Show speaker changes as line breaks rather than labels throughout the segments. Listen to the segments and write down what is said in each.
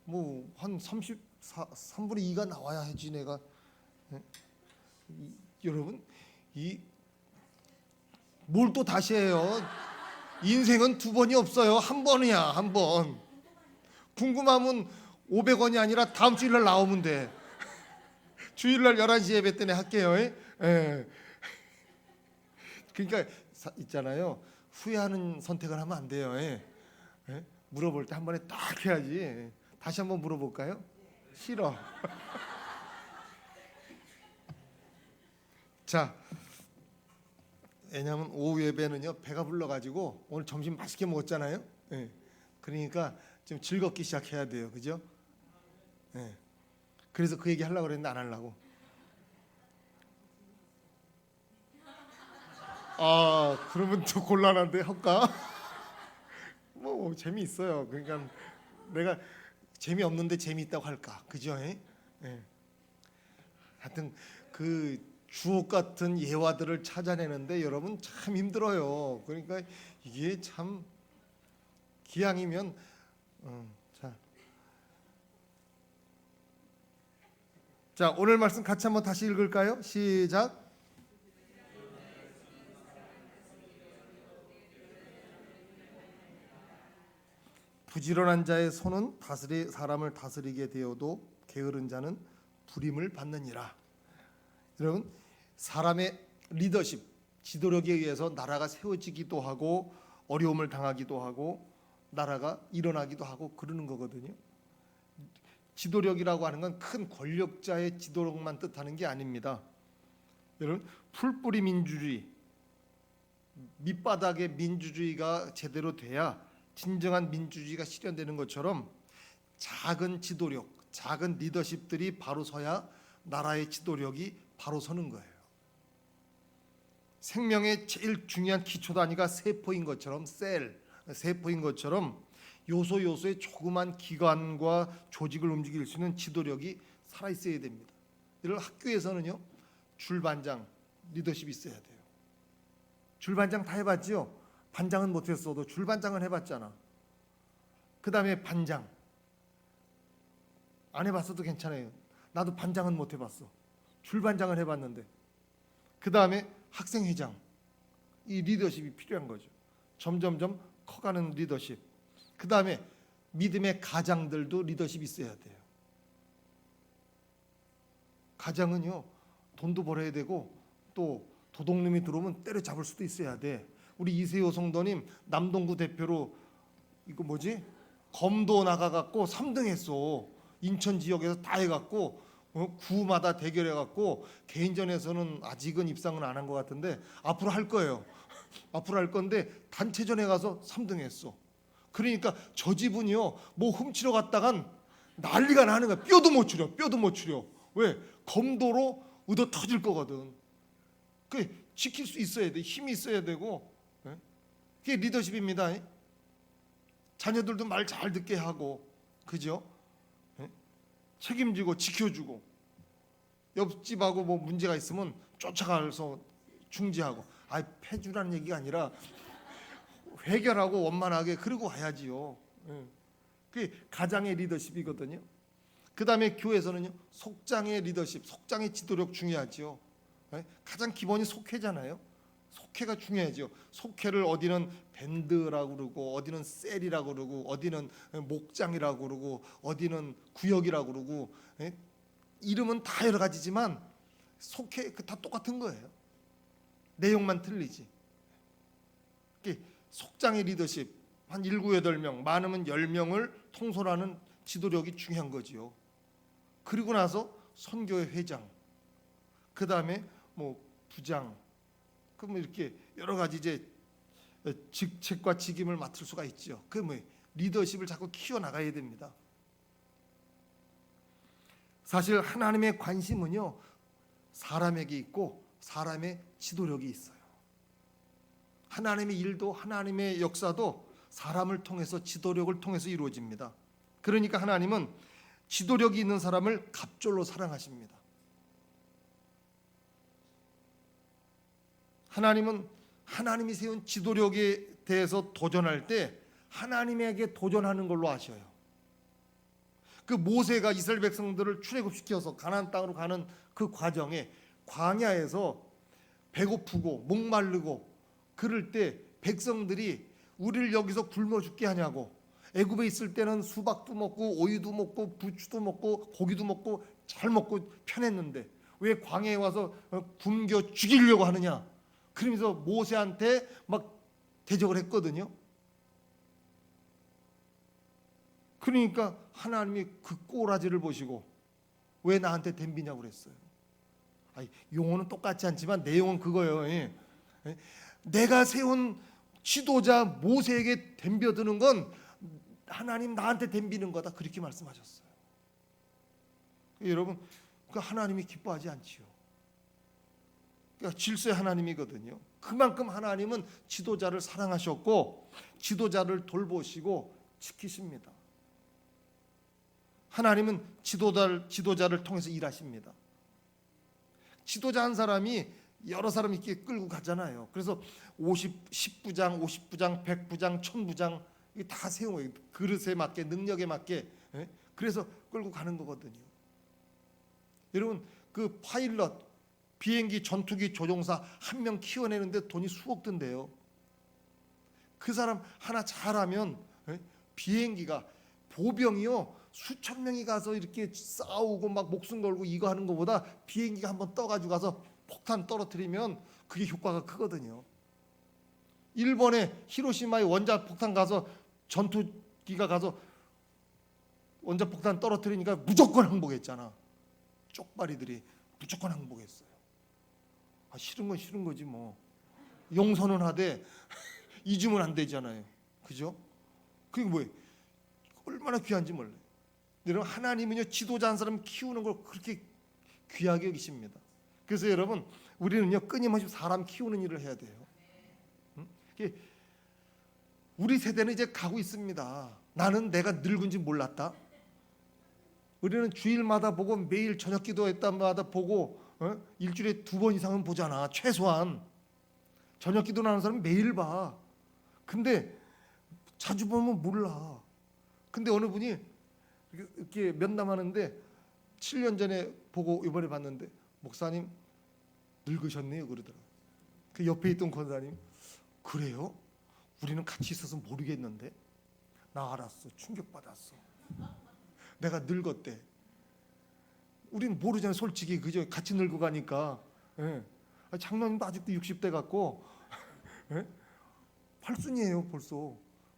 뭐 한 3분의 2가 나와야 하지 내가. 예? 여러분 이 뭘 또 다시 해요? 인생은 두 번이 없어요. 한 번이야, 한 번. 궁금하면 500원이 아니라 다음 주일날 나오면 돼. 주일날 11시 예배 때문에 할게요. 예. 그러니까 있잖아요. 후회하는 선택을 하면 안 돼요. 예. 물어볼 때 한 번에 딱 해야지. 다시 한번 물어볼까요? 싫어. 자, 왜냐하면 오후 예배는요 배가 불러가지고 오늘 점심 맛있게 먹었잖아요. 예. 그러니까 좀 즐겁게 시작해야 돼요, 그죠? 예. 그래서 그 얘기 하려고 그랬는데 안 하려고. 아, 그러면 또 곤란한데 할까? 뭐 재미있어요. 그러니까 내가 재미없는데 재미있다고 할까, 그죠? 예. 하여튼 그 주옥 같은 예화들을 찾아내는데 여러분 참 힘들어요. 그러니까 이게 참 기왕이면 자 오늘 말씀 같이 한번 다시 읽을까요? 시작. 부지런한 자의 손은 사람을 다스리게 되어도 게으른 자는 불임을 받느니라. 여러분 사람의 리더십, 지도력에 의해서 나라가 세워지기도 하고 어려움을 당하기도 하고 나라가 일어나기도 하고 그러는 거거든요. 지도력이라고 하는 건 큰 권력자의 지도력만 뜻하는 게 아닙니다. 여러분 풀뿌리 민주주의, 밑바닥의 민주주의가 제대로 돼야 진정한 민주주의가 실현되는 것처럼 작은 지도력, 작은 리더십들이 바로 서야 나라의 지도력이 바로 서는 거예요. 생명의 제일 중요한 기초 단위가 세포인 것처럼 세포인 것처럼 요소의 조그만 기관과 조직을 움직일 수 있는 지도력이 살아있어야 됩니다. 이를 학교에서는요 줄반장 리더십이 있어야 돼요. 줄반장 다 해봤지요? 반장은 못했어도 줄반장은 해봤잖아. 그 다음에 반장 안 해봤어도 괜찮아요. 나도 반장은 못 해봤어. 줄반장을 해봤는데 그 다음에 학생회장, 이 리더십이 필요한 거죠. 점점점 커가는 리더십. 그 다음에 믿음의 가장들도 리더십이 있어야 돼요. 가장은요 돈도 벌어야 되고 또 도둑놈이 들어오면 때려잡을 수도 있어야 돼. 우리 이세호 성도님 남동구 대표로 이거 뭐지? 검도 나가갖고 3등 했어. 인천 지역에서 다 해갖고 구마다 대결해갖고 개인전에서는 아직은 입상은 안 한 것 같은데 앞으로 할 거예요. 앞으로 할 건데 단체전에 가서 3등 했어. 그러니까 저 집은요 뭐 훔치러 갔다간 난리가 나는 거야. 뼈도 못 추려. 왜? 검도로 얻어 터질 거거든. 그 지킬 수 있어야 돼. 힘이 있어야 되고. 그게 리더십입니다. 자녀들도 말 잘 듣게 하고, 그죠? 책임지고 지켜주고, 옆집하고 뭐 문제가 있으면 쫓아가서 중지하고. 패주라는 얘기가 아니라 해결하고 원만하게 그러고 와야지요. 그게 가장의 리더십이거든요. 그 다음에 교회에서는요 속장의 리더십, 속장의 지도력 중요하지요. 가장 기본이 속회잖아요. 속회가 중요하죠. 속회를 어디는 밴드라고 그러고 어디는 셀이라고 그러고 어디는 목장이라고 그러고 어디는 구역이라고 그러고 이름은 다 여러 가지지만 속회 다 똑같은 거예요. 내용만 틀리지. 속장의 리더십 한 7, 8명 많으면 10명을 통솔하는 지도력이 중요한 거지요. 그리고 나서 선교회 회장, 그 다음에 뭐 부장, 그럼 이렇게 여러 가지 이제 직책과 직임을 맡을 수가 있죠. 그 뭐 리더십을 자꾸 키워 나가야 됩니다. 사실 하나님의 관심은요 사람에게 있고 사람의 지도력이 있어요. 하나님의 일도 하나님의 역사도 사람을 통해서 지도력을 통해서 이루어집니다. 그러니까 하나님은 지도력이 있는 사람을 갑절로 사랑하십니다. 하나님은 하나님이 세운 지도력에 대해서 도전할 때 하나님에게 도전하는 걸로 아셔요. 그 모세가 이스라엘 백성들을 출애굽시켜서 가나안 땅으로 가는 그 과정에 광야에서 배고프고 목마르고 그럴 때 백성들이 우리를 여기서 굶어 죽게 하냐고, 애굽에 있을 때는 수박도 먹고 오이도 먹고 부추도 먹고 고기도 먹고 잘 먹고 편했는데 왜 광야에 와서 굶겨 죽이려고 하느냐, 그러면서 모세한테 막 대적을 했거든요. 그러니까 하나님이 그 꼬라지를 보시고 왜 나한테 덤비냐고 그랬어요. 아니, 용어는 똑같지 않지만 내용은 그거예요. 예. 내가 세운 지도자 모세에게 덤벼드는 건 하나님 나한테 덤비는 거다, 그렇게 말씀하셨어요. 여러분, 그 하나님이 기뻐하지 않지요. 그러니까 질서의 하나님이거든요. 그만큼 하나님은 지도자를 사랑하셨고 지도자를 돌보시고 지키십니다. 하나님은 지도자를 통해서 일하십니다. 지도자 한 사람이 여러 사람 이렇게 끌고 가잖아요. 그래서 10부장, 50부장, 100부장, 1000부장 이게 다 세워요. 그릇에 맞게, 능력에 맞게. 그래서 끌고 가는 거거든요. 여러분, 그 파일럿, 비행기 전투기 조종사 한 명 키워내는데 돈이 수억 든대요. 그 사람 하나 잘하면 비행기가, 보병이요, 수천 명이 가서 이렇게 싸우고 막 목숨 걸고 이거 하는 것보다 비행기가 한번 떠가지고 가서 폭탄 떨어뜨리면 그게 효과가 크거든요. 일본의 히로시마에 원자폭탄 가서 전투기가 가서 원자폭탄 떨어뜨리니까 무조건 항복했잖아. 쪽발이들이 무조건 항복했어요. 싫은 건 싫은 거지 뭐. 용서는 하되 잊으면 안 되잖아요. 그죠? 그게 뭐예요? 얼마나 귀한지 몰라요. 여러분, 하나님은요 지도자 한 사람 키우는 걸 그렇게 귀하게 여기십니다. 그래서 여러분, 우리는요 끊임없이 사람 키우는 일을 해야 돼요. 우리 세대는 이제 가고 있습니다. 나는 내가 늙은지 몰랐다. 우리는 주일마다 보고 매일 저녁 기도회 때마다 보고 일주일에 2번 이상은 보잖아. 최소한 저녁 기도 나는 사람은 매일 봐. 근데 자주 보면 몰라. 근데 어느 분이 이렇게 면담하는데 7년 전에 보고 이번에 봤는데, 목사님 늙으셨네요 그러더라고요. 그 옆에 있던 권사님, 그래요? 우리는 같이 있어서 모르겠는데. 나 알았어. 충격받았어. 내가 늙었대. 우리는 모르잖아요 솔직히. 그죠? 같이 늙어가니까. 예. 장로님도 아직도 60대 같고 예? 팔순이에요 벌써.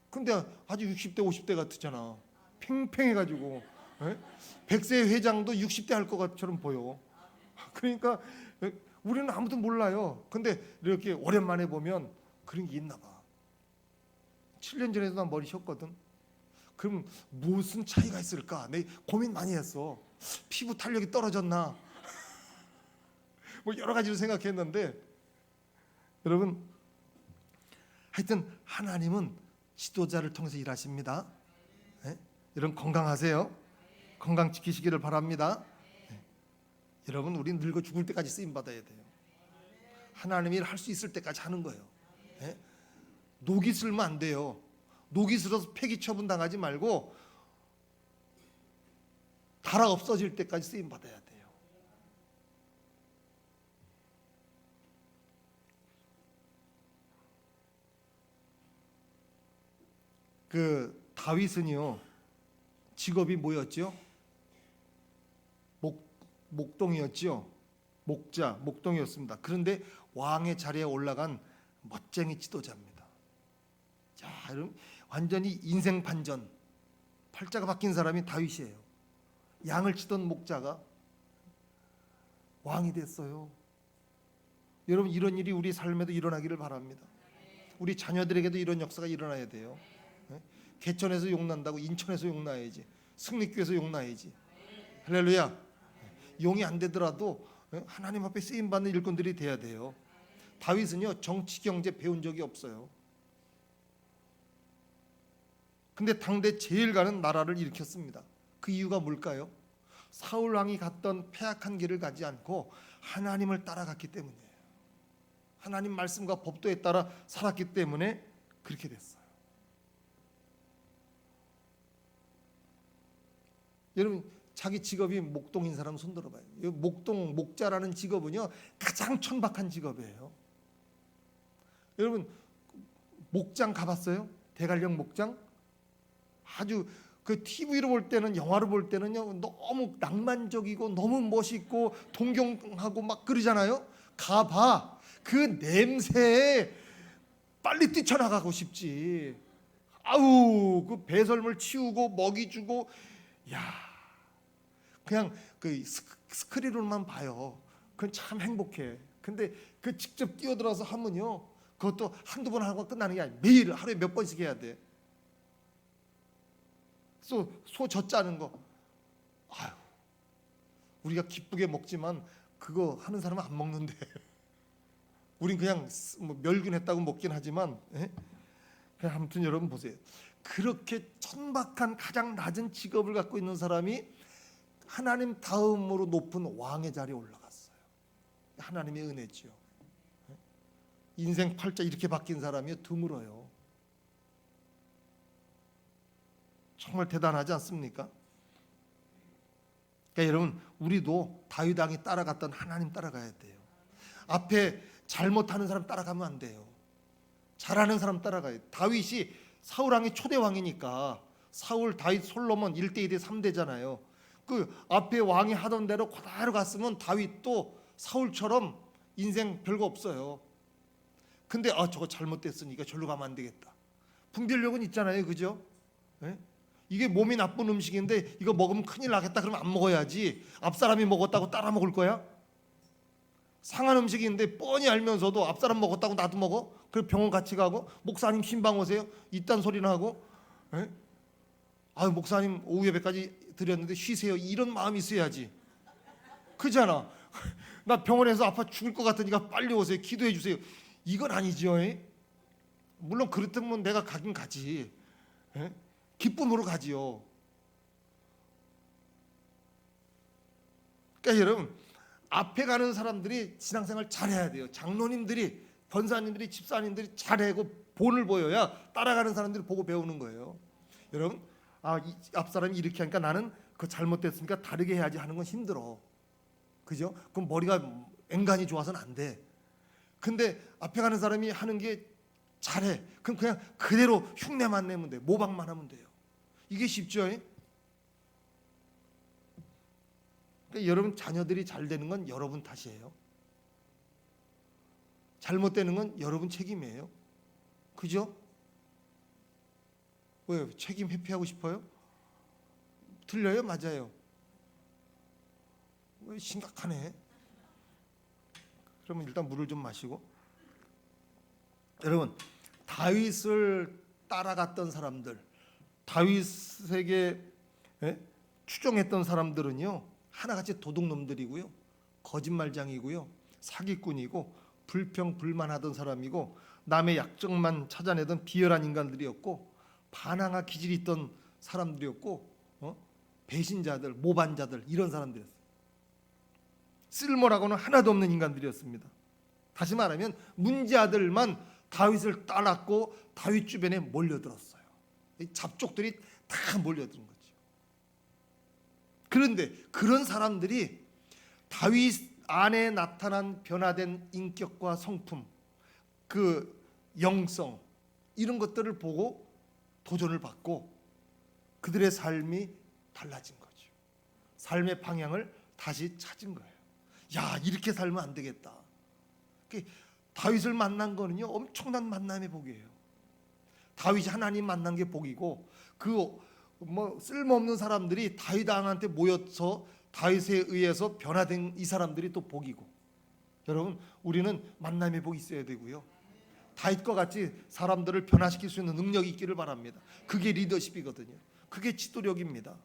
근데 아직 60대 50대 같잖아. 팽팽해가지고. 예? 100세 회장도 60대 할 것처럼 보여. 그러니까 우리는 아무도 몰라요. 근데 이렇게 오랜만에 보면 그런 게 있나 봐. 7년 전에도 난 머리 셨거든. 그럼 무슨 차이가 있을까? 내 고민 많이 했어. 피부 탄력이 떨어졌나? 뭐 여러 가지로 생각했는데, 여러분, 하여튼 하나님은 지도자를 통해서 일하십니다. 네? 여러분 건강하세요. 건강 지키시기를 바랍니다. 네. 여러분, 우리 늙어 죽을 때까지 쓰임 받아야 돼요. 하나님이 할 수 있을 때까지 하는 거예요. 네? 녹이 슬면 안 돼요. 녹이 슬어서 폐기 처분 당하지 말고 달아 없어질 때까지 쓰임 받아야 돼요. 그 다윗은요 직업이 뭐였죠? 목동이었죠. 목동이었습니다. 그런데 왕의 자리에 올라간 멋쟁이 지도자입니다. 자, 여러분, 완전히 인생 반전, 팔자가 바뀐 사람이 다윗이에요. 양을 치던 목자가 왕이 됐어요. 여러분, 이런 일이 우리 삶에도 일어나기를 바랍니다. 우리 자녀들에게도 이런 역사가 일어나야 돼요. 개천에서 용난다고 인천에서 용나야지. 승리교에서 용나야지. 할렐루야. 용이 안 되더라도 하나님 앞에 쓰임받는 일꾼들이 돼야 돼요. 다윗은요 정치 경제 배운 적이 없어요. 근데 당대 제일 가는 나라를 일으켰습니다. 그 이유가 뭘까요? 사울 왕이 갔던 패악한 길을 가지 않고 하나님을 따라갔기 때문이에요. 하나님 말씀과 법도에 따라 살았기 때문에 그렇게 됐어요. 여러분 자기 직업이 목동인 사람 손 들어봐요. 목동 목자라는 직업은요 가장 천박한 직업이에요. 여러분 목장 가봤어요? 대관령 목장? 아주 그 TV로 볼 때는 영화로 볼 때는요 너무 낭만적이고 너무 멋있고 동경하고 막 그러잖아요. 가봐 그 냄새에 빨리 뛰쳐나가고 싶지. 아우 그 배설물 치우고 먹이 주고 야 그냥 그 스크린으로만 봐요. 그건 참 행복해. 근데 그 직접 뛰어들어서 하면요 그것도 한두 번 하고 끝나는 게 아니야. 매일 하루에 몇 번씩 해야 돼. 소 젖 짜는 거 아유 우리가 기쁘게 먹지만 그거 하는 사람은 안 먹는데 우린 그냥 뭐 멸균했다고 먹긴 하지만 그냥 아무튼 여러분 보세요. 그렇게 천박한 가장 낮은 직업을 갖고 있는 사람이 하나님 다음으로 높은 왕의 자리에 올라갔어요. 하나님의 은혜지요. 인생 팔자 이렇게 바뀐 사람이 드물어요. 정말 대단하지 않습니까? 그러니까 여러분 우리도 다윗 왕이 따라갔던 하나님 따라가야 돼요. 앞에 잘못하는 사람 따라가면 안 돼요. 잘하는 사람 따라가야 돼요. 다윗이 사울 왕이 초대 왕이니까 사울, 다윗, 솔로몬 1대, 2대, 3대잖아요. 그 앞에 왕이 하던 대로 그대로 갔으면 다윗도 사울처럼 인생 별거 없어요. 근데 저거 잘못됐으니까 절로 가면 안 되겠다. 분별력은 있잖아요, 그죠? 네? 이게 몸이 나쁜 음식인데 이거 먹으면 큰일 나겠다 그러면 안 먹어야지. 앞사람이 먹었다고 따라 먹을 거야? 상한 음식인데 뻔히 알면서도 앞사람 먹었다고 나도 먹어? 그리고 병원 같이 가고 목사님 신방 오세요? 이딴 소리나 하고 아유 목사님 오후 예배까지 드렸는데 쉬세요. 이런 마음이 있어야지. 그잖아. 나 병원에서 아파 죽을 것 같으니까 빨리 오세요. 기도해 주세요. 이건 아니죠. 물론 그렇다면 내가 가긴 가지. 기쁨으로 가지요. 그러니까 여러분 앞에 가는 사람들이 신앙생활 잘해야 돼요. 장로님들이, 권사님들이, 집사님들이 잘하고 본을 보여야 따라가는 사람들이 보고 배우는 거예요. 여러분 이 앞사람이 이렇게 하니까 나는 그 잘못됐으니까 다르게 해야지 하는 건 힘들어. 그죠? 그럼 머리가 앵간히 좋아서는 안 돼. 근데 앞에 가는 사람이 하는 게 잘해. 그럼 그냥 그대로 흉내만 내면 돼. 모방만 하면 돼요. 이게 쉽죠? 그러니까 여러분 자녀들이 잘 되는 건 여러분 탓이에요. 잘못되는 건 여러분 책임이에요. 그죠? 왜요? 책임 회피하고 싶어요? 틀려요? 맞아요? 왜 심각하네. 그러면 일단 물을 좀 마시고. 여러분 다윗을 따라갔던 사람들, 다윗에게 추종했던 사람들은요 하나같이 도둑놈들이고요, 거짓말장이고요, 사기꾼이고 불평불만하던 사람이고 남의 약점만 찾아내던 비열한 인간들이었고 반항아 기질이 있던 사람들이었고 배신자들, 모반자들 이런 사람들이었어요. 쓸모라고는 하나도 없는 인간들이었습니다. 다시 말하면 문제아들만 다윗을 따랐고 다윗 주변에 몰려들었어요. 잡족들이 다 몰려드는 거죠. 그런데 그런 사람들이 다윗 안에 나타난 변화된 인격과 성품, 그 영성 이런 것들을 보고 도전을 받고 그들의 삶이 달라진 거죠. 삶의 방향을 다시 찾은 거예요. 야, 이렇게 살면 안 되겠다. 다윗을 만난 거는요 엄청난 만남의 복이에요. 다윗이 하나님 만난 게 복이고 그 쓸모없는 사람들이 다윗 왕한테 모여서 다윗에 의해서 변화된 이 사람들이 또 복이고. 여러분 우리는 만남의 복이 있어야 되고요, 다윗과 같이 사람들을 변화시킬 수 있는 능력이 있기를 바랍니다. 그게 리더십이거든요. 그게 지도력입니다.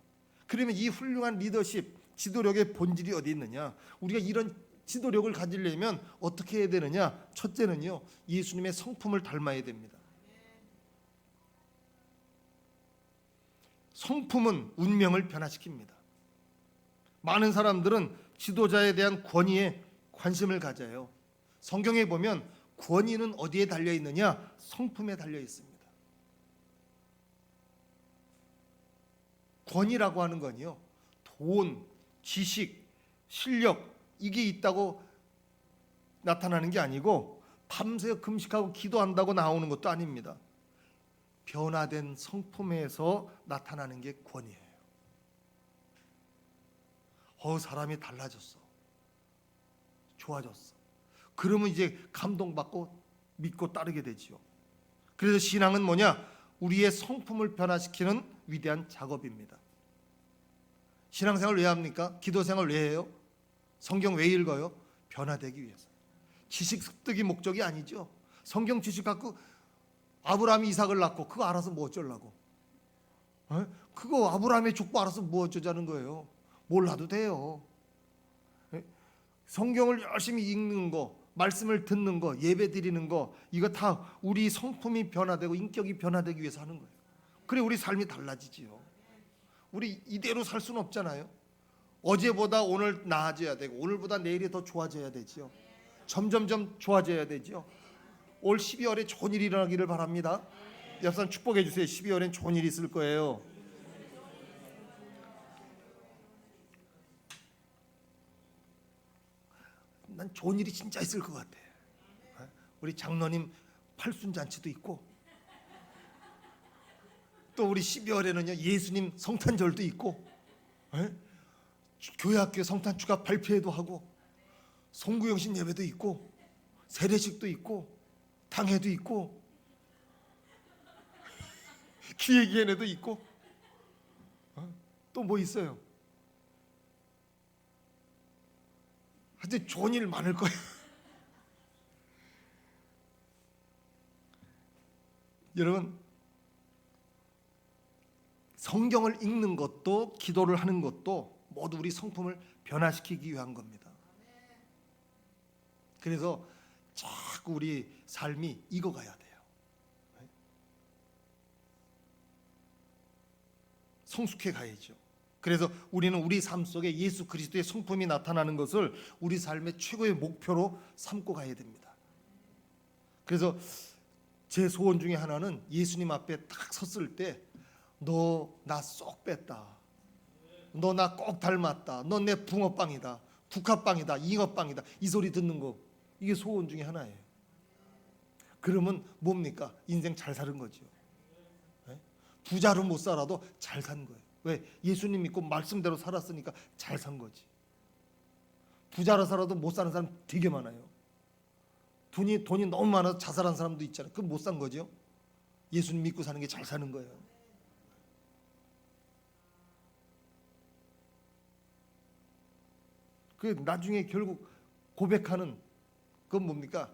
그러면 이 훌륭한 리더십, 지도력의 본질이 어디 있느냐? 우리가 이런 지도력을 가지려면 어떻게 해야 되느냐? 첫째는요 예수님의 성품을 닮아야 됩니다. 성품은 운명을 변화시킵니다. 많은 사람들은 지도자에 대한 권위에 관심을 가져요. 성경에 보면 권위는 어디에 달려 있느냐? 성품에 달려 있습니다. 권위라고 하는 건요 돈, 지식, 실력 이게 있다고 나타나는 게 아니고 밤새 금식하고 기도한다고 나오는 것도 아닙니다. 변화된 성품에서 나타나는 게 권위예요. 사람이 달라졌어. 좋아졌어. 그러면 이제 감동받고 믿고 따르게 되지요. 그래서 신앙은 뭐냐? 우리의 성품을 변화시키는 위대한 작업입니다. 신앙생활 왜 합니까? 기도생활 왜 해요? 성경 왜 읽어요? 변화되기 위해서. 지식 습득이 목적이 아니죠. 성경 지식 갖고 아브라함이 이삭을 낳고 그거 알아서 뭐 어쩌려고? 그거 아브라함의 족보 알아서 뭐 어쩌자는 거예요? 몰라도 돼요. 성경을 열심히 읽는 거, 말씀을 듣는 거, 예배 드리는 거, 이거 다 우리 성품이 변화되고 인격이 변화되기 위해서 하는 거예요. 그래 우리 삶이 달라지지요. 우리 이대로 살 수는 없잖아요. 어제보다 오늘 나아져야 되고 오늘보다 내일이 더 좋아져야 되지요. 점점점 좋아져야 되지요. 올 12월에 좋은 일이 일어나기를 바랍니다. 옆 사람 축복해 주세요. 12월엔 좋은 일이 있을 거예요. 난 좋은 일이 진짜 있을 것 같아. 우리 장로님 팔순잔치도 있고 또 우리 12월에는요 예수님 성탄절도 있고 교회학교 성탄 축하 발표회도 하고 송구영신 예배도 있고 세례식도 있고 당회도 있고 기획위원회도 있고 또 뭐 있어요? 하여튼 좋은 일 많을 거예요. 여러분 성경을 읽는 것도 기도를 하는 것도 모두 우리 성품을 변화시키기 위한 겁니다. 그래서 자꾸 우리 삶이 익어가야 돼요. 성숙해 가야죠. 그래서 우리는 우리 삶 속에 예수 그리스도의 성품이 나타나는 것을 우리 삶의 최고의 목표로 삼고 가야 됩니다. 그래서 제 소원 중에 하나는 예수님 앞에 딱 섰을 때 너 나 쏙 뺐다. 너 나 꼭 닮았다. 너 내 붕어빵이다. 국화빵이다. 잉어빵이다. 이 소리 듣는 거 이게 소원 중에 하나예요. 그러면 뭡니까? 인생 잘 사는 거죠. 부자로 못 살아도 잘 산 거예요. 왜? 예수님 믿고 말씀대로 살았으니까 잘 산 거지. 부자로 살아도 못 사는 사람 되게 많아요. 돈이 너무 많아서 자살한 사람도 있잖아요. 그건 못 산 거죠. 예수님 믿고 사는 게 잘 사는 거예요. 그 나중에 결국 고백하는 그건 뭡니까?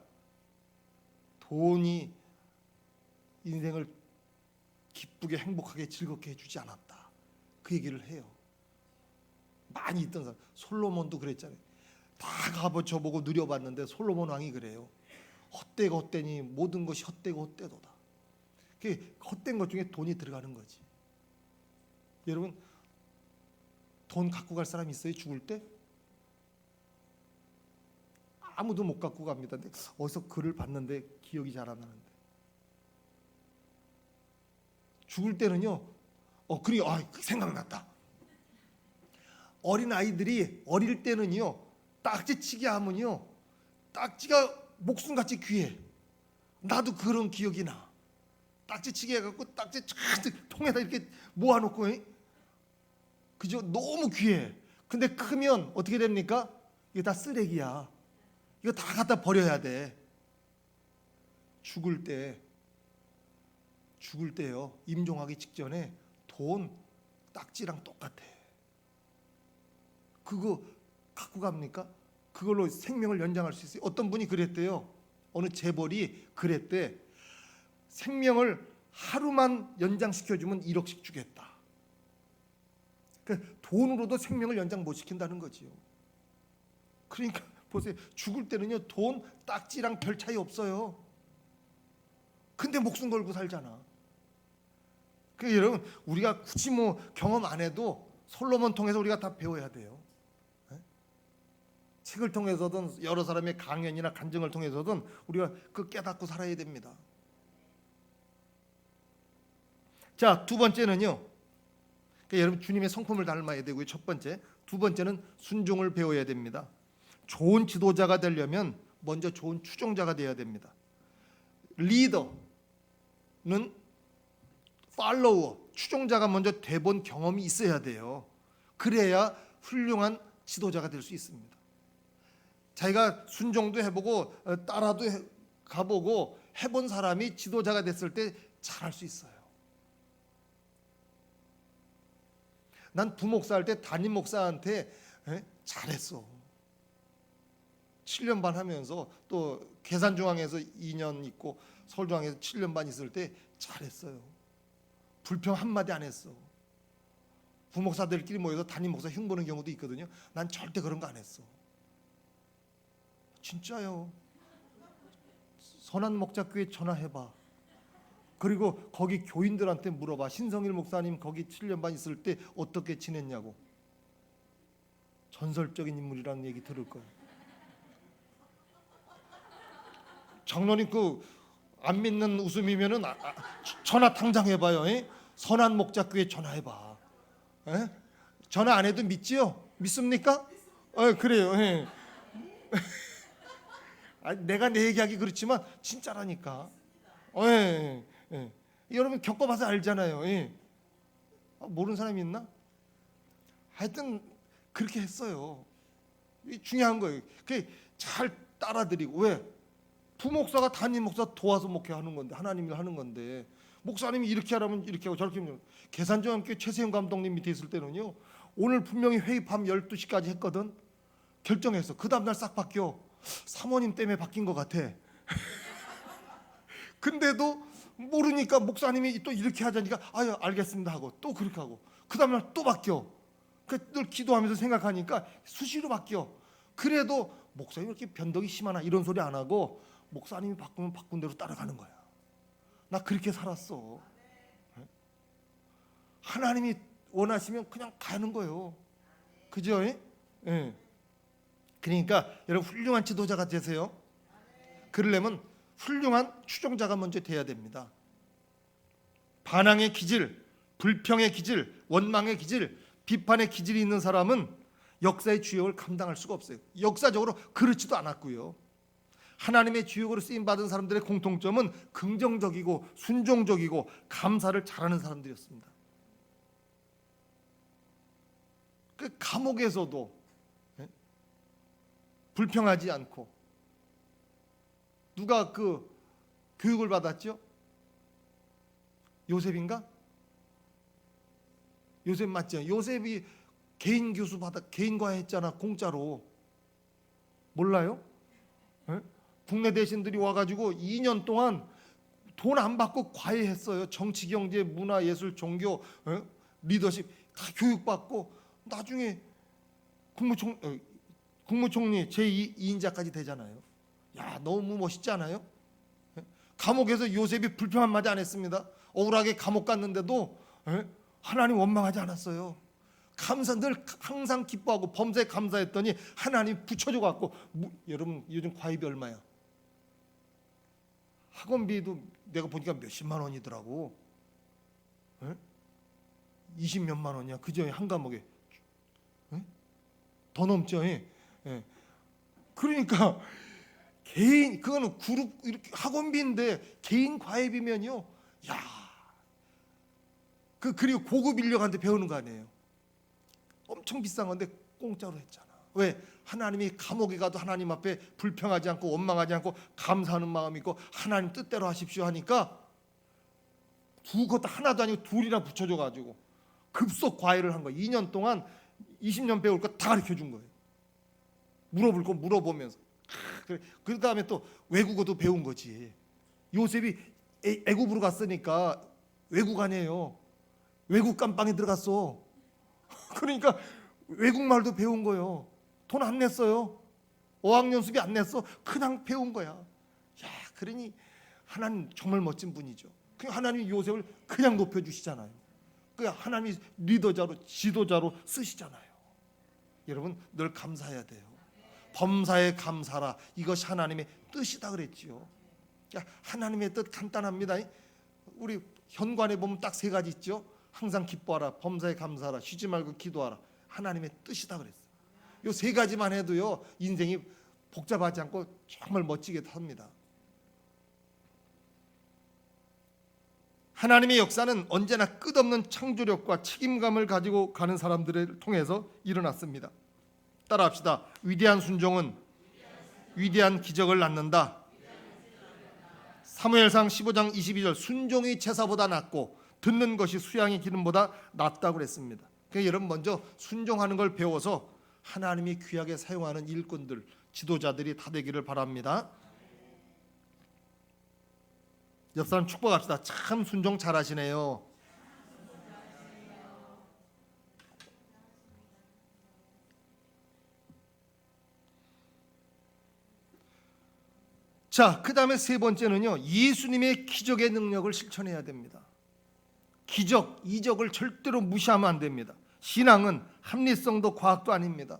돈이 인생을 기쁘게 행복하게 즐겁게 해주지 않았다. 그 얘기를 해요. 많이 있던 사람 솔로몬도 그랬잖아요. 다 가보쳐보고 누려봤는데 솔로몬 왕이 그래요. 헛되고 헛되니 모든 것이 헛되고 헛되도다. 그 헛된 것 중에 돈이 들어가는 거지. 여러분 돈 갖고 갈 사람 있어요? 죽을 때? 아무도 못 갖고 갑니다. 근데 어디서 글을 봤는데 기억이 잘 안 나는데 죽을 때는요. 그래 생각났다. 어린 아이들이 어릴 때는요 딱지치기 하면요 딱지가 목숨같이 귀해. 나도 그런 기억이 나. 딱지치기 해갖고 딱지 촤 통에다 이렇게 모아놓고 그죠? 너무 귀해. 근데 크면 어떻게 됩니까? 이게 다 쓰레기야. 이거 다 갖다 버려야 돼. 죽을 때요 임종하기 직전에 돈 딱지랑 똑같아. 그거 갖고 갑니까? 그걸로 생명을 연장할 수 있어요. 어떤 분이 그랬대요. 어느 재벌이 그랬대. 생명을 하루만 연장시켜주면 1억씩 주겠다. 그러니까 돈으로도 생명을 연장 못 시킨다는 거지요. 그러니까 보세요. 죽을 때는요 돈 딱지랑 별 차이 없어요. 근데 목숨 걸고 살잖아. 그러니까 여러분 우리가 굳이 뭐 경험 안 해도 솔로몬 통해서 우리가 다 배워야 돼요. 책을 통해서든 여러 사람의 강연이나 간증을 통해서든 우리가 그 깨닫고 살아야 됩니다. 자, 두 번째는요. 그러니까 여러분 주님의 성품을 닮아야 되고요. 첫 번째. 두 번째는 순종을 배워야 됩니다. 좋은 지도자가 되려면 먼저 좋은 추종자가 되어야 됩니다. 리더는 팔로워, 추종자가 먼저 돼본 경험이 있어야 돼요. 그래야 훌륭한 지도자가 될 수 있습니다. 자기가 순종도 해보고 따라도 가보고 해본 사람이 지도자가 됐을 때 잘할 수 있어요. 난 부목사 할 때 담임 목사한테 잘했어. 7년 반 하면서 또 계산중앙에서 2년 있고 서울중앙에서 7년 반 있을 때 잘했어요. 불평 한마디 안 했어. 부목사들끼리 모여서 담임 목사 흉보는 경우도 있거든요. 난 절대 그런 거 안 했어. 진짜요. 선한 목자교회 전화해봐. 그리고 거기 교인들한테 물어봐. 신성일 목사님 거기 7년 반 있을 때 어떻게 지냈냐고. 전설적인 인물이라는 얘기 들을 거예요. 장로님 안 믿는 웃음이면은 전화 당장 해봐요. 선한 목자교회 전화해봐. 전화 안 해도 믿지요? 믿습니까? 그래요. 내가 내 얘기하기 그렇지만 진짜라니까. 여러분 겪어봐서 알잖아요. 모르는 사람이 있나? 하여튼 그렇게 했어요. 중요한 거예요. 그게 잘 따라드리고. 왜? 부목사가 담임 목사 도와서 목회하는 건데, 하나님이 하는 건데, 목사님이 이렇게 하라면 이렇게 하고 저렇게 하면. 계산중앙교회 최세영 감독님 밑에 있을 때는요, 오늘 분명히 회의 밤 12시까지 했거든. 결정했어. 그 다음날 싹 바뀌어. 사모님 때문에 바뀐 것 같아. 근데도 모르니까 목사님이 또 이렇게 하자니까 아유 알겠습니다 하고 또 그렇게 하고 그 다음날 또 바뀌어. 늘 기도하면서 생각하니까 수시로 바뀌어. 그래도 목사님 이렇게 변덕이 심하나 이런 소리 안 하고 목사님이 바꾸면 바꾼 대로 따라가는 거야. 나 그렇게 살았어. 하나님이 원하시면 그냥 가는 거예요. 그죠? 그러니까 여러분 훌륭한 지도자가 되세요. 그러려면 훌륭한 추종자가 먼저 돼야 됩니다. 반항의 기질, 불평의 기질, 원망의 기질, 비판의 기질이 있는 사람은 역사의 주역을 감당할 수가 없어요. 역사적으로 그렇지도 않았고요. 하나님의 주역으로 쓰임받은 사람들의 공통점은 긍정적이고 순종적이고 감사를 잘하는 사람들이었습니다. 그 감옥에서도 불평하지 않고 누가 그 교육을 받았죠? 요셉인가? 요셉 맞죠? 요셉이 개인 교수 개인 과외했잖아. 공짜로. 몰라요? 국내 대신들이 와가지고 2년 동안 돈 안 받고 과외했어요. 정치, 경제, 문화, 예술, 종교, 리더십 다 교육받고 나중에 국무총리 제2인자까지 되잖아요. 야, 너무 멋있지 않아요? 감옥에서 요셉이 불평 한마디 안 했습니다. 억울하게 감옥 갔는데도 하나님 원망하지 않았어요. 늘 항상 기뻐하고 범사에 감사했더니 하나님 붙여줘 갖고 여러분 요즘 과외비 얼마야? 학원비도 내가 보니까 몇십만 원이더라고. 20몇만 원이야. 그저 한 과목에 더 넘죠. 그러니까 개인 그거는 그룹 이렇게 학원비인데 개인 과외비면요. 야, 그리고 고급 인력한테 배우는 거 아니에요. 엄청 비싼 건데 공짜로 했잖아. 왜? 하나님이 감옥에 가도 하나님 앞에 불평하지 않고 원망하지 않고 감사하는 마음이 있고 하나님 뜻대로 하십시오 하니까 그것도 하나도 아니고 둘이나 붙여줘가지고 급속 과외를 한 거예요. 2년 동안 20년 배울 거 다 가르쳐 준 거예요. 물어볼 거 물어보면서. 그 다음에 또 외국어도 배운 거지. 요셉이 애굽으로 갔으니까 외국 아니에요. 외국 감방에 들어갔어. 그러니까 외국말도 배운 거예요. 돈 안 냈어요. 어학연수비 안 냈어. 그냥 배운 거야. 야, 그러니 하나님 정말 멋진 분이죠. 하나님이 요셉을 그냥 높여주시잖아요. 하나님이 리더자로 지도자로 쓰시잖아요. 여러분 늘 감사해야 돼요. 범사에 감사라. 이것이 하나님의 뜻이다 그랬지요. 하나님의 뜻 간단합니다. 우리 현관에 보면 딱 세 가지 있죠. 항상 기뻐하라, 범사에 감사하라, 쉬지 말고 기도하라. 하나님의 뜻이다 그랬어요. 요 세 가지만 해도요 인생이 복잡하지 않고 정말 멋지게 삽니다. 하나님의 역사는 언제나 끝없는 창조력과 책임감을 가지고 가는 사람들을 통해서 일어났습니다. 따라합시다. 위대한 순종은 위대한 기적을 낳는다. 사무엘상 15장 22절 순종이 제사보다 낫고 듣는 것이 수양의 기름보다 낫다고 그랬습니다. 그러니까 여러분 먼저 순종하는 걸 배워서 하나님이 귀하게 사용하는 일꾼들, 지도자들이 다 되기를 바랍니다. 옆 사람 축복합시다. 참 순종 잘하시네요. 자, 그 다음에 세 번째는요, 예수님의 기적의 능력을 실천해야 됩니다. 기적, 이적을 절대로 무시하면 안 됩니다. 신앙은 합리성도 과학도 아닙니다.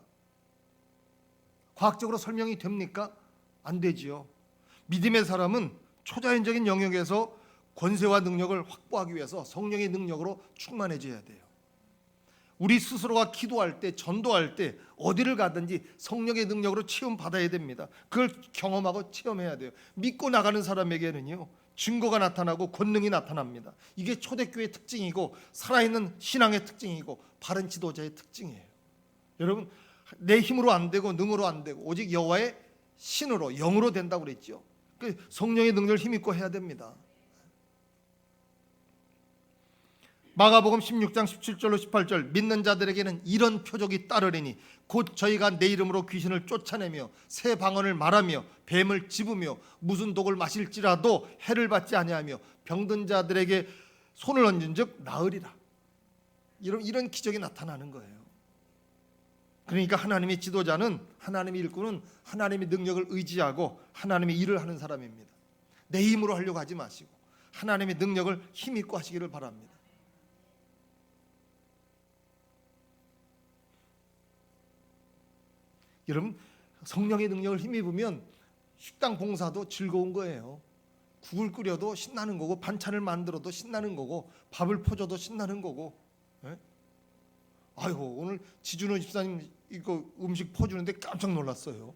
과학적으로 설명이 됩니까? 안 되지요. 믿음의 사람은 초자연적인 영역에서 권세와 능력을 확보하기 위해서 성령의 능력으로 충만해져야 돼요. 우리 스스로가 기도할 때, 전도할 때 어디를 가든지 성령의 능력으로 체험받아야 됩니다. 그걸 경험하고 체험해야 돼요. 믿고 나가는 사람에게는요, 증거가 나타나고 권능이 나타납니다. 이게 초대교회의 특징이고 살아있는 신앙의 특징이고 바른 지도자의 특징이에요. 여러분, 내 힘으로 안 되고 능으로 안 되고 오직 여호와의 신으로 영으로 된다고 그랬죠. 그 성령의 능력을 힘입고 해야 됩니다. 마가복음 16장 17절로 18절 믿는 자들에게는 이런 표적이 따르리니 곧 저희가 내 이름으로 귀신을 쫓아내며 새 방언을 말하며 뱀을 집으며 무슨 독을 마실지라도 해를 받지 아니하며 병든 자들에게 손을 얹은즉 나으리라. 이런 기적이 나타나는 거예요. 그러니까 하나님의 지도자는, 하나님의 일꾼은 하나님의 능력을 의지하고 하나님의 일을 하는 사람입니다. 내 힘으로 하려고 하지 마시고 하나님의 능력을 힘입고 하시기를 바랍니다. 여러분, 성령의 능력을 힘입으면 식당 봉사도 즐거운 거예요. 국을 끓여도 신나는 거고 반찬을 만들어도 신나는 거고 밥을 퍼줘도 신나는 거고. 예? 아이고, 오늘 지준호 집사님 이거 음식 퍼주는데 깜짝 놀랐어요.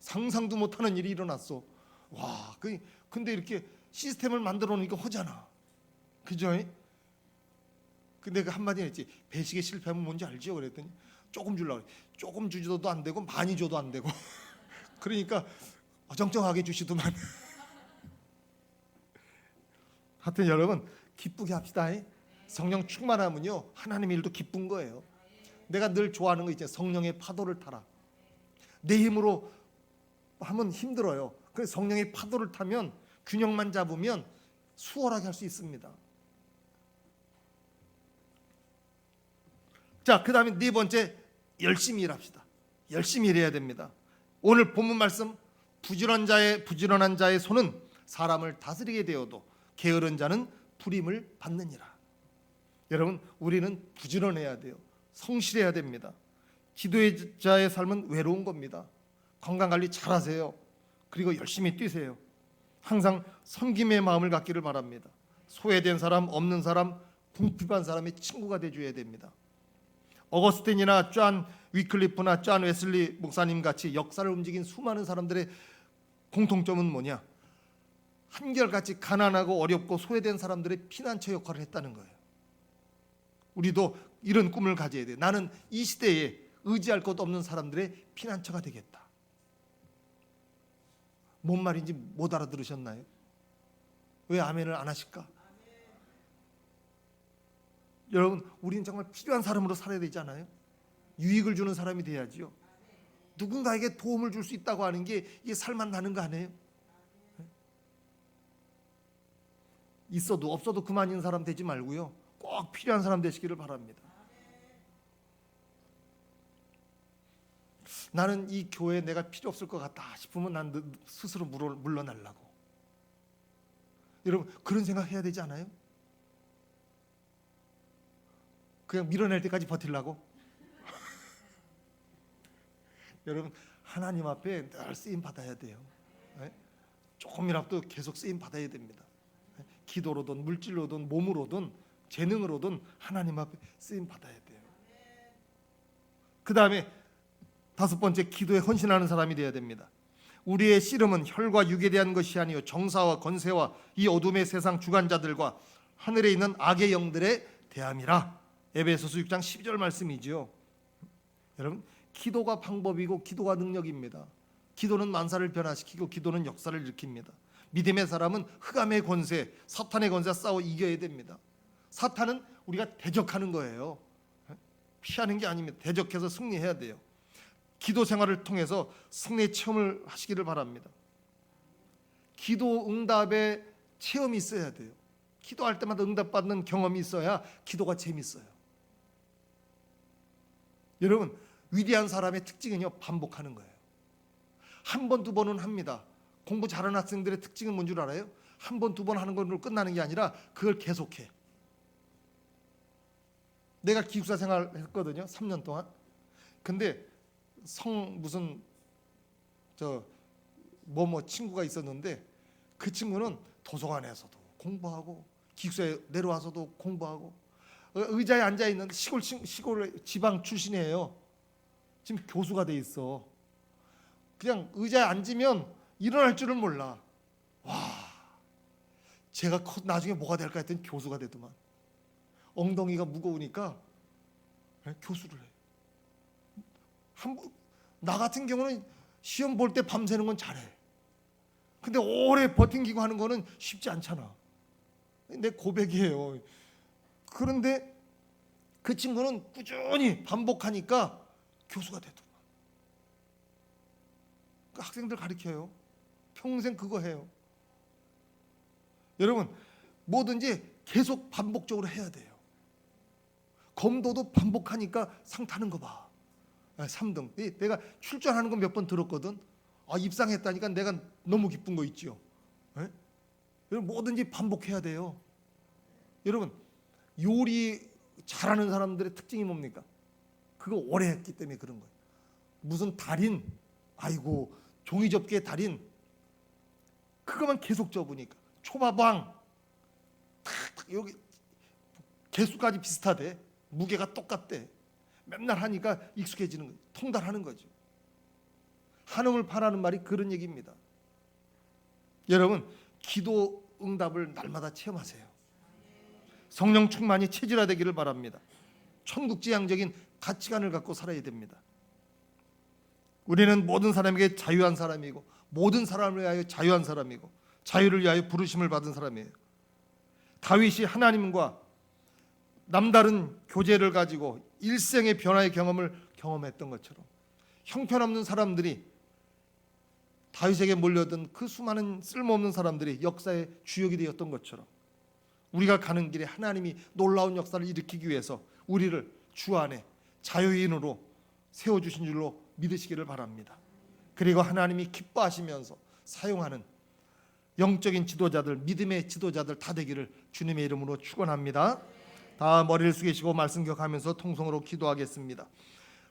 상상도 못하는 일이 일어났어. 와, 근데 이렇게 시스템을 만들어 놓으니까 허잖아. 그죠? 근데 그 한마디 했지. 배식에 실패하면 뭔지 알죠? 그랬더니 조금 주려고 그래. 조금 주지도 안 되고 많이 줘도 안 되고. 그러니까 어정쩡하게 주시더만. 하여튼 여러분 기쁘게 합시다. 성령 충만하면요 하나님의 일도 기쁜 거예요. 내가 늘 좋아하는 거 있잖아요. 성령의 파도를 타라. 내 힘으로 하면 힘들어요. 그래서 성령의 파도를 타면 균형만 잡으면 수월하게 할 수 있습니다. 자, 그 다음에 네 번째, 열심히 일합시다. 열심히 일해야 됩니다. 오늘 본문 말씀, 부지런한 자의 손은 사람을 다스리게 되어도 게으른 자는 불임을 받느니라. 여러분, 우리는 부지런해야 돼요. 성실해야 됩니다. 기도자의 삶은 외로운 겁니다. 건강관리 잘하세요. 그리고 열심히 뛰세요. 항상 섬김의 마음을 갖기를 바랍니다. 소외된 사람, 없는 사람, 궁핍한 사람의 친구가 돼줘야 됩니다. 어거스틴이나 존 위클리프나 존 웨슬리 목사님 같이 역사를 움직인 수많은 사람들의 공통점은 뭐냐? 한결같이 가난하고 어렵고 소외된 사람들의 피난처 역할을 했다는 거예요. 우리도 이런 꿈을 가져야 돼요. 나는 이 시대에 의지할 것 없는 사람들의 피난처가 되겠다. 뭔 말인지 못 알아들으셨나요? 왜 아멘을 안 하실까? 여러분, 우리는 정말 필요한 사람으로 살아야 되잖아요. 유익을 주는 사람이 돼야지요. 누군가에게 도움을 줄 수 있다고 하는 게 이게 살만 나는 거 아니에요? 있어도 없어도 그만인 사람 되지 말고요. 꼭 필요한 사람 되시기를 바랍니다. 나는 이 교회에 내가 필요 없을 것 같다 싶으면 난 스스로 물러나려고. 여러분, 그런 생각 해야 되지 않아요? 그냥 밀어낼 때까지 버틸라고? 여러분, 하나님 앞에 늘 쓰임 받아야 돼요. 조금이라도 계속 쓰임 받아야 됩니다. 기도로든 물질로든 몸으로든 재능으로든 하나님 앞에 쓰임 받아야 돼요. 그 다음에 5번째, 기도에 헌신하는 사람이 되어야 됩니다. 우리의 씨름은 혈과 육에 대한 것이 아니요 정사와 권세와 이 어둠의 세상 주관자들과 하늘에 있는 악의 영들에 대함이라. 에베소서 6장 12절 말씀이지요. 여러분, 기도가 방법이고 기도가 능력입니다. 기도는 만사를 변화시키고 기도는 역사를 일으킵니다. 믿음의 사람은 흑암의 권세, 사탄의 권세 싸워 이겨야 됩니다. 사탄은 우리가 대적하는 거예요. 피하는 게 아닙니다. 대적해서 승리해야 돼요. 기도 생활을 통해서 승리의 체험을 하시기를 바랍니다. 기도 응답의 체험이 있어야 돼요. 기도할 때마다 응답받는 경험이 있어야 기도가 재밌어요. 여러분, 위대한 사람의 특징은요, 반복하는 거예요. 한 번, 두 번은 합니다. 공부 잘하는 학생들의 특징은 뭔 줄 알아요? 한 번, 두 번 하는 걸로 끝나는 게 아니라 그걸 계속해. 내가 기숙사 생활했거든요, 3년 동안. 근데 무슨 친구가 있었는데 그 친구는 도서관에서도 공부하고 기숙사에 내려와서도 공부하고 의자에 앉아 있는 시골 지방 출신이에요. 지금 교수가 돼 있어. 그냥 의자에 앉으면 일어날 줄을 몰라. 와, 제가 나중에 뭐가 될까 했더니 교수가 되더만. 엉덩이가 무거우니까 교수를 해. 나 같은 경우는 시험 볼 때 밤새는 건 잘해. 근데 오래 버팅기고 하는 거는 쉽지 않잖아. 내 고백이에요. 그런데 그 친구는 꾸준히 반복하니까 교수가 되더만. 그 학생들 가르쳐요. 평생 그거 해요. 여러분, 뭐든지 계속 반복적으로 해야 돼요. 검도도 반복하니까 상 타는 거 봐. 3등. 내가 출전하는 거 몇 번 들었거든. 입상했다니까 내가 너무 기쁜 거 있지요. 여러분, 뭐든지 반복해야 돼요. 여러분, 요리 잘하는 사람들의 특징이 뭡니까? 그거 오래 했기 때문에 그런 거예요. 무슨 달인, 아이고 종이접기의 달인, 그거만 계속 접으니까. 초밥왕, 탁탁 여기 개수까지 비슷하대. 무게가 똑같대. 맨날 하니까 익숙해지는 거죠. 통달하는 거죠. 한음을 파라는 말이 그런 얘기입니다. 여러분, 기도 응답을 날마다 체험하세요. 성령 충만이 체질화되기를 바랍니다. 천국지향적인 가치관을 갖고 살아야 됩니다. 우리는 모든 사람에게 자유한 사람이고 모든 사람을 위하여 자유한 사람이고 자유를 위하여 부르심을 받은 사람이에요. 다윗이 하나님과 남다른 교제를 가지고 일생의 변화의 경험을 경험했던 것처럼 형편없는 사람들이 다윗에게 몰려든 그 수많은 쓸모없는 사람들이 역사의 주역이 되었던 것처럼 우리가 가는 길에 하나님이 놀라운 역사를 일으키기 위해서 우리를 주 안에 자유인으로 세워주신 줄로 믿으시기를 바랍니다. 그리고 하나님이 기뻐하시면서 사용하는 영적인 지도자들, 믿음의 지도자들 다 되기를 주님의 이름으로 축원합니다. 다 머리를 숙이시고 말씀 기억하면서 통성으로 기도하겠습니다.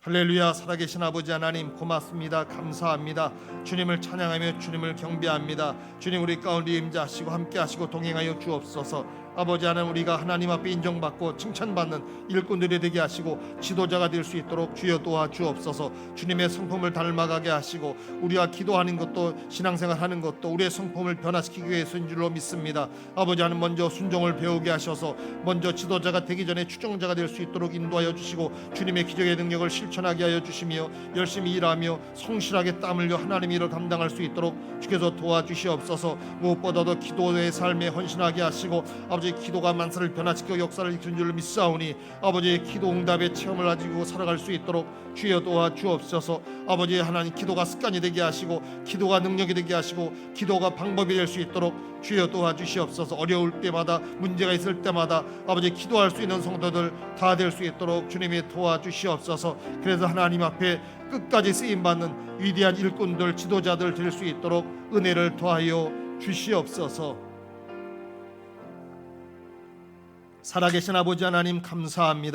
할렐루야. 살아계신 아버지 하나님, 고맙습니다. 감사합니다. 주님을 찬양하며 주님을 경배합니다. 주님, 우리 가운데 임재하시고 함께하시고 동행하여 주옵소서. 아버지 하나님, 우리가 하나님 앞에 인정받고 칭찬받는 일꾼들이 되게 하시고 지도자가 될 수 있도록 주여 도와주옵소서. 주님의 성품을 닮아가게 하시고 우리가 기도하는 것도 신앙생활 하는 것도 우리의 성품을 변화시키기 위해서인 줄로 믿습니다. 아버지 하나님, 먼저 순종을 배우게 하셔서 먼저 지도자가 되기 전에 추종자가 될 수 있도록 인도하여 주시고 주님의 기적의 능력을 실천하게 하여 주시며 열심히 일하며 성실하게 땀 흘려 하나님의 일을 감당할 수 있도록 주께서 도와주시옵소서. 무엇보다도 기도의 삶에 헌신하게 하시고 아버지 기도가 만사를 변화시켜 역사를 이끄는 줄로 믿사오니 아버지의 기도 응답의 체험을 가지고 살아갈 수 있도록 주여 도와주옵소서. 아버지 하나님, 기도가 습관이 되게 하시고 기도가 능력이 되게 하시고 기도가 방법이 될 수 있도록 주여 도와주시옵소서. 어려울 때마다 문제가 있을 때마다 아버지 기도할 수 있는 성도들 다 될 수 있도록 주님이 도와주시옵소서. 그래서 하나님 앞에 끝까지 쓰임받는 위대한 일꾼들, 지도자들 될 수 있도록 은혜를 더하여 주시옵소서. 살아계신 아버지 하나님, 감사합니다.